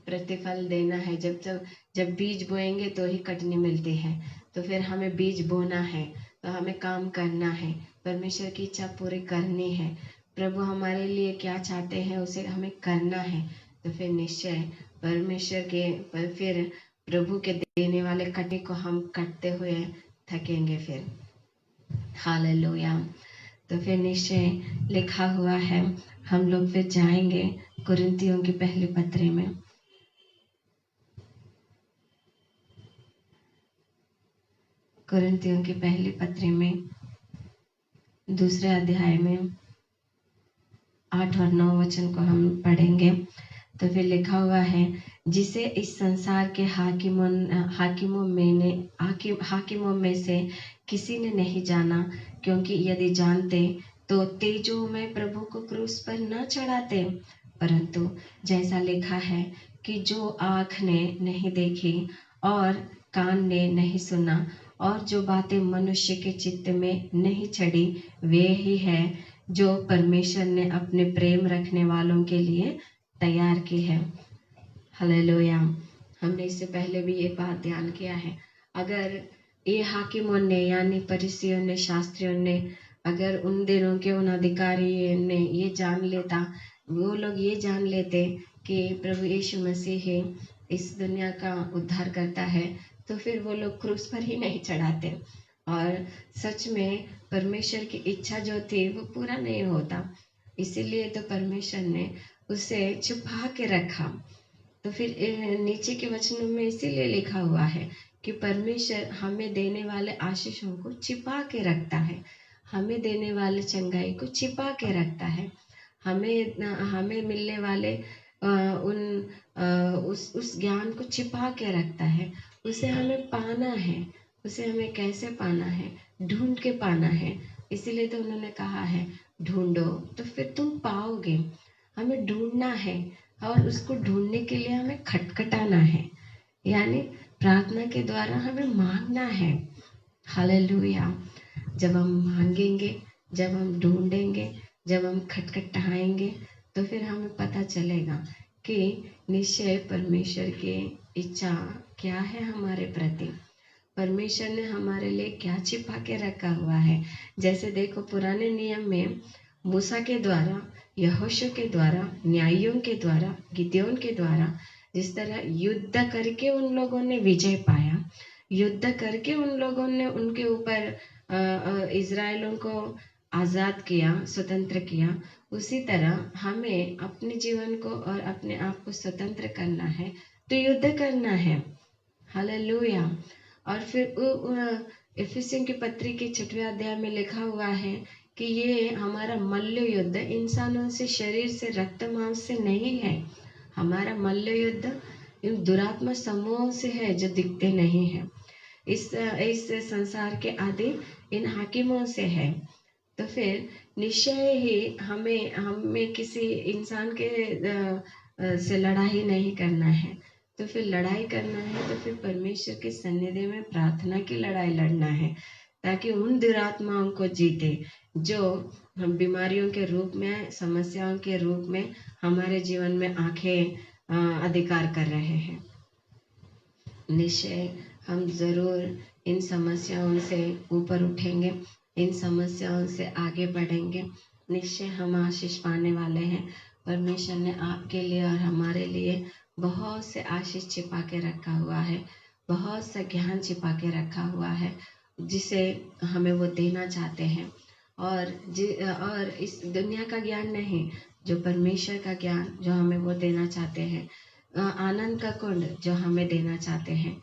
प्रतिफल देना है, जब बीज बोएंगे तो ही कटनी मिलती है। तो फिर हमें बीज बोना है, तो हमें काम करना है, परमेश्वर की इच्छा पूरी करनी है। प्रभु हमारे लिए क्या चाहते हैं उसे हमें करना है। तो फिर निश्चय परमेश्वर के फिर प्रभु के देने वाले कटे को हम कटते हुए थकेंगे फिर। हालेलुया। तो फिर निश्चय लिखा हुआ है, हम लोग फिर जाएंगे कुरिन्थियों की पहली पत्री में। कुरिन्थियों की पहली पत्री में 2 अध्याय में 8 और 9 वचन को हम पढ़ेंगे। तो फिर लिखा हुआ है, जिसे इस संसार के हाकिमों में से किसी ने नहीं जाना, क्योंकि यदि जानते तो तेजो में प्रभु को क्रूस पर न चढ़ाते। परंतु जैसा लिखा है कि जो आँख ने नहीं देखी और कान ने नहीं सुना और जो बातें मनुष्य के चित्त में नहीं चढ़ी, वे ही है जो परमेश्वर ने अपने प्रेम रखने वालों के लिए तैयार की है। हालेलुया। हमने इससे पहले भी ये बात ध्यान किया है। अगर ये हाकिमों ने यानी फरीसियों ने, शास्त्रियों ने, अगर उन दिनों के उन अधिकारियों ने ये जान लेता, वो लोग ये जान लेते कि प्रभु यीशु मसीह ही इस दुनिया का उद्धार करता है, तो फिर वो लोग क्रूस पर ही नहीं चढ़ाते और सच में परमेश्वर की इच्छा जो थी वो पूरा नहीं होता। इसीलिए तो परमेश्वर ने उसे छुपा के रखा। तो फिर नीचे के वचनों में इसीलिए लिखा हुआ है कि परमेश्वर हमें देने वाले आशीषों को छिपा के रखता है, हमें देने वाले चंगाई को छिपा के रखता है, हमें मिलने वाले उस ज्ञान को छिपा के रखता है। उसे हमें पाना है, उसे हमें कैसे पाना है, ढूंढ के पाना है। इसीलिए तो उन्होंने कहा है ढूंढो तो फिर तुम पाओगे। हमें ढूंढना है और उसको ढूंढने के लिए हमें खटखटाना है। यानी प्रार्थना के द्वारा हमें मांगना है। हालेलुया। जब हम मांगेंगे, जब हम ढूंढेंगे, जब हम खटखटाएंगे, तो फिर हमें पता चलेगा कि निश्चय परमेश्वर की इच्छा क्या है हमारे प्रति। परमेश्वर ने हमारे लिए क्या छिपा के रखा हुआ है। जैसे देखो पुराने नियम में मूसा के द्वारा, यहोशू के द्वारा, न्यायियों के द्वारा, गिदोन के द्वारा जिस तरह युद्ध करके उन लोगों ने विजय पाया, युद्ध करके उन लोगों ने उनके ऊपर इज़राइलों को आज़ाद किया, स्वतंत्र किया, उसी तरह हमें अपने जीवन को और अपने आप को स्वतंत्र करना है तो युद्ध करना है। हालेलुया। और फिर इफिसियों की पत्री के 6वें अध्याय में लिखा हुआ है कि ये हमारा मल्ल युद्ध इंसानों से, शरीर से, रक्त मांस से नहीं है। हमारा मल्ल युद्ध इन दुरात्मा समूहों से है जो दिखते नहीं है, इस संसार के आदि इन हाकिमों से है। तो फिर निश्चय ही हमें किसी इंसान के से लड़ाई नहीं करना है। तो फिर लड़ाई करना है तो फिर परमेश्वर के सन्निधि में प्रार्थना की लड़ाई लड़ना है, ताकि उन दुरात्माओं को जीते जो हम बीमारियों के रूप में, समस्याओं के रूप में हमारे जीवन में अधिकार कर रहे हैं। निश्चय हम जरूर इन समस्याओं से ऊपर उठेंगे, इन समस्याओं से आगे बढ़ेंगे। निश्चय हम आशीष पाने वाले हैं। परमेश्वर ने आपके लिए और हमारे लिए बहुत से आशीष छिपा के रखा हुआ है, बहुत सा ज्ञान छिपा के रखा हुआ है जिसे हमें वो देना चाहते हैं। और इस दुनिया का ज्ञान नहीं, जो परमेश्वर का ज्ञान जो हमें वो देना चाहते हैं, आनंद का कुंड जो हमें देना चाहते हैं।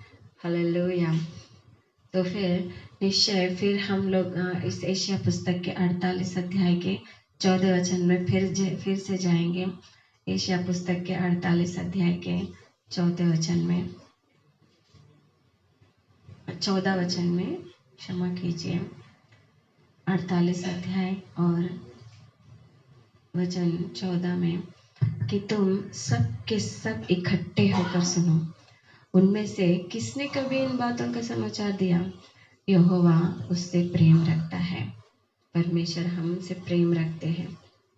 हालेलुया। तो फिर निश्चय फिर हम लोग इस एशिया पुस्तक के 48 अध्याय के 14 वचन में फिर से जाएंगे। एशिया पुस्तक के 48 अध्याय के 14 वचन में, 14 वचन में, क्षमा कीजिए, 48 अध्याय और वचन 14 में, कि तुम सब के सब इकट्ठे होकर सुनो। उनमें से किसने कभी इन बातों का समाचार दिया? यहोवा उससे प्रेम रखता है। परमेश्वर हमसे प्रेम रखते हैं।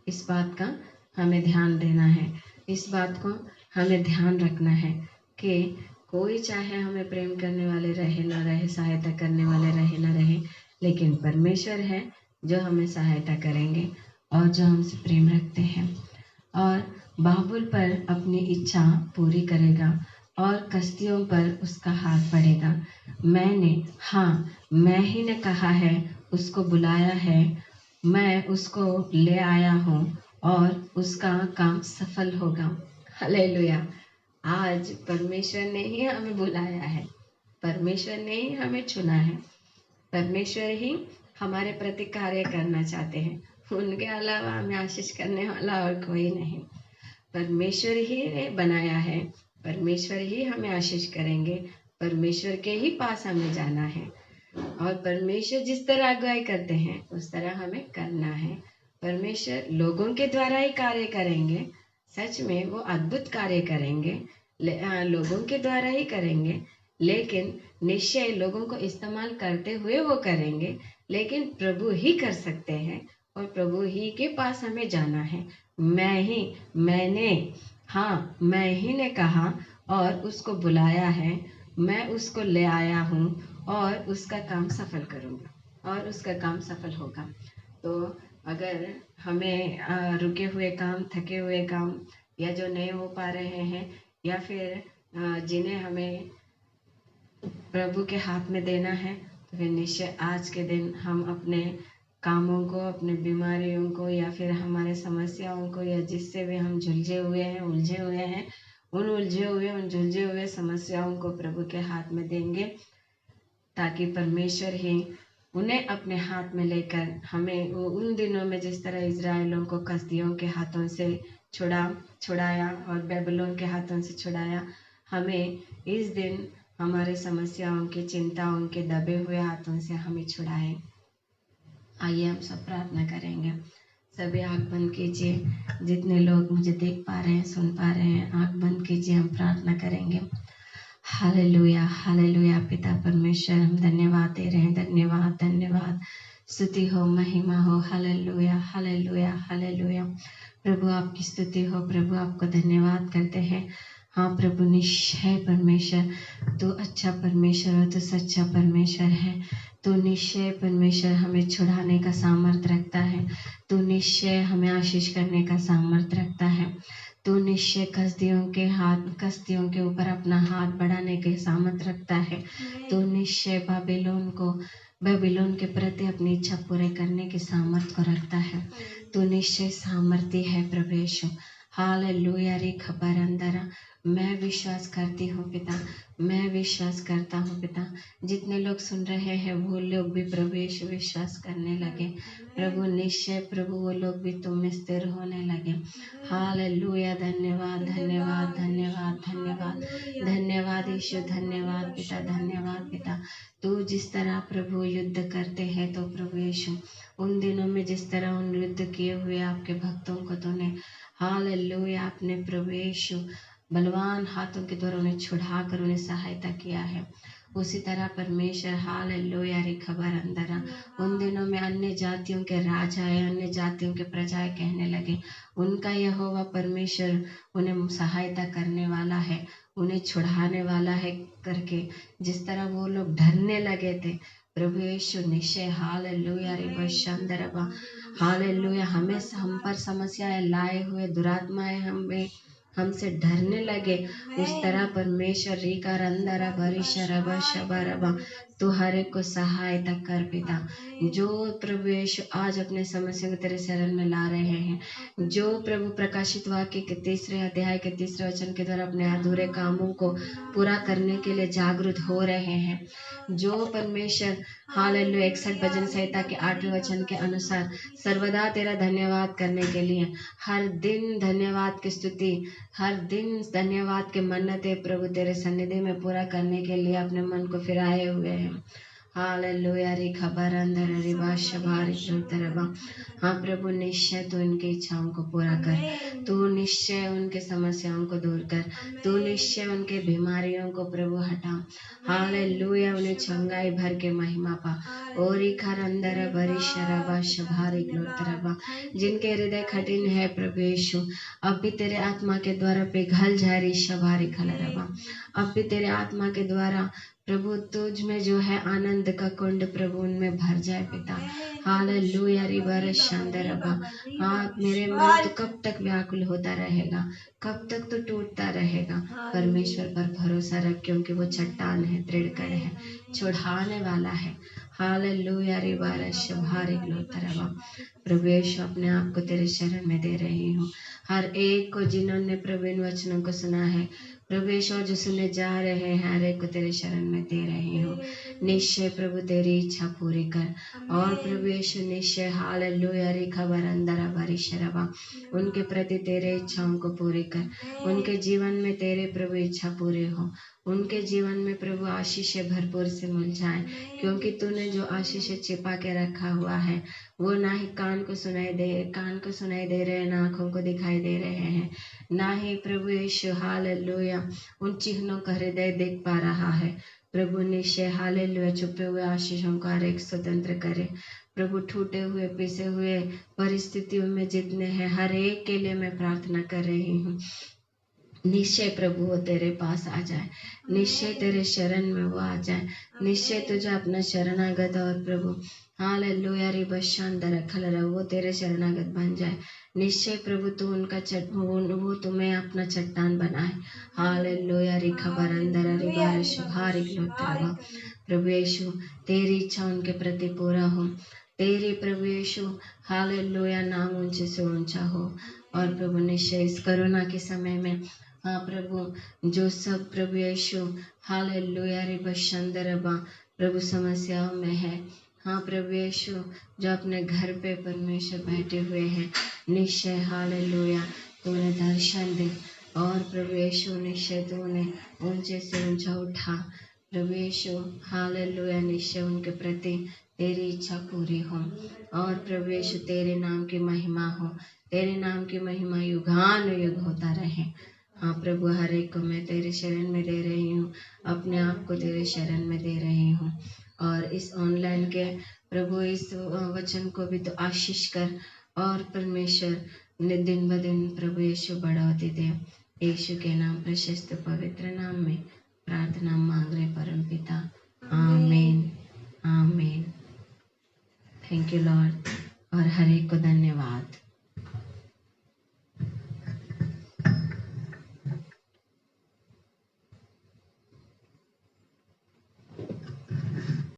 इस बात का हमें ध्यान देना है, इस बात को हमें ध्यान रखना है कि कोई चाहे हमें प्रेम करने वाले रहे ना रहे, सहायता करने वाले रहे ना रहे, लेकिन परमेश्वर है जो हमें सहायता करेंगे और जो हमसे प्रेम रखते हैं और बाबुल पर अपनी इच्छा पूरी करेगा और कश्तियों पर उसका हाथ बढ़ेगा। मैं ही ने कहा है, उसको बुलाया है, मैं उसको ले आया हूँ और उसका काम सफल होगा। हालेलुया। आज परमेश्वर ने ही हमें बुलाया है, परमेश्वर ने ही हमें चुना है, परमेश्वर ही हमारे प्रति कार्य करना चाहते हैं। उनके अलावा हमें आशीष करने वाला और कोई नहीं। परमेश्वर ही ने बनाया है, परमेश्वर ही हमें आशीष करेंगे, परमेश्वर के ही पास हमें जाना है और परमेश्वर जिस तरह अगुवाई करते हैं उस तरह हमें करना है। परमेश्वर लोगों के द्वारा ही कार्य करेंगे, सच में वो अद्भुत कार्य करेंगे, लोगों के द्वारा ही करेंगे, लेकिन निश्चय लोगों को इस्तेमाल करते हुए वो करेंगे, लेकिन प्रभु ही कर सकते हैं और प्रभु ही के पास हमें जाना है। मैं ही ने कहा और उसको बुलाया है, मैं उसको ले आया हूँ और उसका काम सफल करूँगा और उसका काम सफल होगा। तो अगर हमें रुके हुए काम, थके हुए काम या जो नहीं हो पा रहे हैं या फिर जिन्हें हमें प्रभु के हाथ में देना है, तो फिर निश्चय आज के दिन हम अपने कामों को, अपने बीमारियों को या फिर हमारे समस्याओं को या जिससे भी हम उलझे हुए हैं, उन उलझे हुए समस्याओं को प्रभु के हाथ में देंगे, ताकि परमेश्वर ही उन्हें अपने हाथ में लेकर हमें उन दिनों में जिस तरह इज़राइलों को कसदियों के हाथों से छुड़ाया और बेबीलोन के हाथों से छुड़ाया, हमें इस दिन हमारे समस्याओं की, चिंताओं के दबे हुए हाथों से हमें छुड़ाए। आइए हम सब प्रार्थना करेंगे। सभी आँख बंद कीजिए। जितने लोग मुझे देख पा रहे हैं, सुन पा रहे हैं, आँख बंद कीजिए, हम प्रार्थना करेंगे। Hallelujah, hallelujah. पिता परमेश्वर, हम धन्यवाद दे रहे हैं, धन्यवाद, धन्यवाद। स्तुति हो, महिमा हो। Hallelujah, hallelujah, hallelujah. प्रभु आपकी स्तुति हो, प्रभु आपको धन्यवाद करते हैं। हाँ प्रभु, निश्चय परमेश्वर तू अच्छा परमेश्वर हो, तू सच्चा परमेश्वर है। तू निश्चय परमेश्वर हमें छुड़ाने का सामर्थ्य रखता है। तू निश्चय हमें आशीष करने का सामर्थ्य रखता है। तू निश्चय कसदियों के ऊपर अपना हाथ बढ़ाने के सामर्थ्य रखता है। तू निश्चय बेबीलोन के प्रति अपनी इच्छा पूरे करने के सामर्थ्य को रखता है। तू निश्चय सामर्थ्य है प्रभु यीशु। हालेलुया रे खबर अंदरा। मैं विश्वास करती हूँ पिता, मैं विश्वास करता हूँ पिता। जितने लोग सुन रहे हैं वो लोग भी प्रभु यीशु विश्वास करने लगे। प्रभु निश्चय प्रभु वो लोग भी तुम में स्थिर होने लगे। हालेलुया, धन्यवाद, धन्यवाद, धन्यवाद, धन्यवाद, धन्यवाद यीशु, धन्यवाद पिता, धन्यवाद पिता। तू जिस तरह प्रभु युद्ध करते हैं तो प्रभु यीशु उन दिनों में जिस तरह उन युद्ध किए हुए आपके भक्तों को तूने हालेलुया आपने प्रभु यीशु बलवान हाथों के द्वारा उन्हें छुड़ा कर उन्हें सहायता किया है, उसी तरह परमेश्वर हालेलुया रे खबर अंदर उन दिनों में अन्य जातियों के राजाएं, अन्य जातियों के प्रजाएं कहने लगे उनका यहोवा परमेश्वर उन्हें सहायता करने वाला है, उन्हें छुड़ाने वाला है करके जिस तरह वो लोग डरने लगे थे। प्रभु यीशु निश्चय हालेलुया रे बशंदरबा हालेलुया हम पर समस्याएं लाए हुए दुरात्माएं हमसे डरने लगे, उस तरह परमेश्वर रीका रंदरा भरी शरबा शबरबा तू हर एक को सहायता कर पिता। जो प्रभु यीशु आज अपने समस्या को तेरे शरण में ला रहे हैं, जो प्रभु प्रकाशित वाक्य के 3 अध्याय के 3 वचन के द्वारा अपने अधूरे कामों को पूरा करने के लिए जागरूक हो रहे हैं, जो परमेश्वर हालेलुया 61 भजन संहिता के 8वें वचन के अनुसार सर्वदा तेरा धन्यवाद करने के लिए हर दिन धन्यवाद की स्तुति, हर दिन धन्यवाद के मन्नते प्रभु तेरे सन्निधि में पूरा करने के लिए अपने मन को फिराए हुए हैं। हालेलुया रे खबर अंदर रे बाशबारी तरबा। हाँ प्रभु निश्चय तू इनकी इच्छाओं को पूरा कर, तू निश्चय उनके समस्याओं को दूर कर, तू निश्चय उनके बीमारियों को प्रभु हटा। हालेलुया उन्हें चंगाई भर के महिमा पा और खर अंदर बरी शराबा शभारी तरबा। जिनके हृदय कठिन है प्रभु यीशु अब भी तेरे आत्मा के द्वारा पिघल जाए री शभारी खलरबा। अब भी तेरे आत्मा के द्वारा प्रभु तुझ में जो है आनंद का कुंड प्रभु उनमें भर जाए पिता। हालेलुया री बार शानदारबा। हाँ मेरे मन तो कब तक व्याकुल होता रहेगा, कब तक तो टूटता रहेगा। परमेश्वर पर भरोसा रख क्योंकि वो चट्टान है, दृढ़ है, छुड़ाने वाला है। हालेलुया री बार शभारी तरबा। प्रभु यीशु अपने आप को तेरे शरण में दे रही हूँ, हर एक को जिन्होंने प्रभु इन वचनों को सुना है प्रभु यीशु जो सुनने जा रहे हैं हर एक को तेरे शरण में दे रही हूँ। निश्चय प्रभु तेरी इच्छा पूरी कर और प्रभु यीशु निश्चय हालेलुया रे खबर अंदर बारी शरबा उनके प्रति तेरे इच्छाओं को पूरी कर, उनके जीवन में तेरे प्रभु इच्छा पूरी हो, उनके जीवन में प्रभु आशीष भरपूर से मिल जाए क्योंकि तूने जो आशीष छिपा के रखा हुआ है वो ना ही कान को सुनाई दे रहे, ना आंखों को दिखाई दे रहे हैं, ना ही प्रभु यीशु हालेलुया उन चिन्हों का हृदय देख पा रहा है। प्रभु निश्चय हालेलुया छुपे हुए आशीषों का हर एक स्वतंत्र करे। प्रभु टूटे हुए पीसे हुए परिस्थितियों में जितने हैं हर एक के लिए मैं प्रार्थना कर रही हूँ। निश्चय प्रभु वो तेरे पास आ जाए, निश्चय तेरे शरण में वो आ जाए, निश्चय तुझे अपना शरणागत और प्रभु हालेलुया रे बशांदर खलरा वो तेरे शरणागत बन जाए। निश्चय प्रभु तू उनका वो तुम्हें अपना चट्टान बनाए। हालेलुया रे खबर अंदर रे बारिश भारी ग्लोतरवा। प्रभु यीशु तेरी इच्छा उनके प्रति पूरा हो, तेरी प्रभु यीशु हालेलुया नाम ऊंचे से ऊंचा हो। और प्रभु निश्चय इस कोरोना के समय में हाँ प्रभु जो सब प्रभु यीशु हालेलुया रे बशंदरबा प्रभु समस्याओं में है, हाँ प्रभु यीशु जो अपने घर पे परमेश्वर बैठे हुए हैं निश्चय हालेलुया तू उन्हें दर्शन दे और प्रभु यीशु निश्चय तू उन्हें ऊंचे से ऊंचा उठा। प्रभु यीशु हालेलुया निश्चय उनके प्रति तेरी इच्छा पूरी हो और प्रभु यीशु तेरे नाम की महिमा हो, तेरे नाम की महिमा युगानुयुग होता रहे। हाँ प्रभु, हर एक को मैं तेरे शरण में दे रही हूँ, अपने आप को तेरे शरण में दे रही हूँ। और इस ऑनलाइन के प्रभु इस वचन को भी तो आशीष कर, और परमेश्वर दिन ब दिन प्रभु यीशु बढ़ाती दे। यीशु के नाम प्रशस्त पवित्र नाम में प्रार्थना मांग रहे परम पिता, आमीन आमीन। थैंक यू लॉर्ड, और हर एक को धन्यवाद।